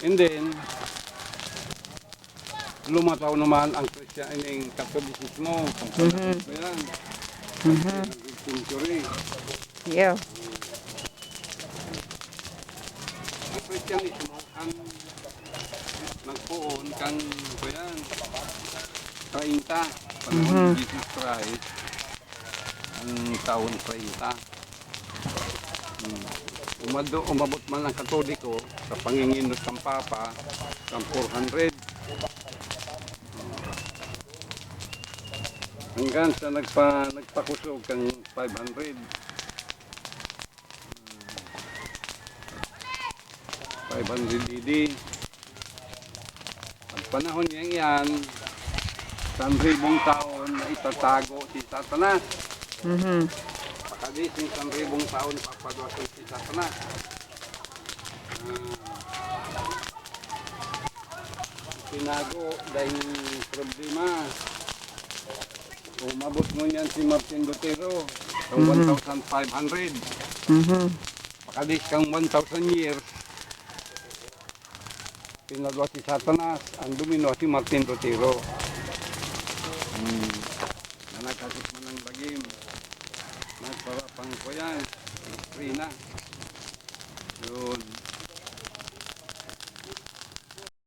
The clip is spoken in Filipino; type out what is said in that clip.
And then, lumataw naman ang Christianing Catholicismo. Mhm. Yan. Mhm. Century. Yeah. Ang Christianismo, ang nagpuon kang yan, 30, panahon ni Jesus Christ, ang taon 30. Umabot man ang Katoliko sa panginginos ng Papa ng 400. Hanggang sa nagpakusog kang 500. 500 AD. Ang panahon niya yan, 1,000 taon na itatago si Satanas. Mhm. Pagkalising 1,000 taon papadwasan si Satanas. Tinago dahil problema. Umabot mo yan si Martin Lutero sa 1,500. Mhm. Pagkalis kang 1,000 years, pinadwa si Satanas, ang dumino si Martin Lutero. Nanakasip man ng bagim. Nagparapang ko yan. Free na. Yun.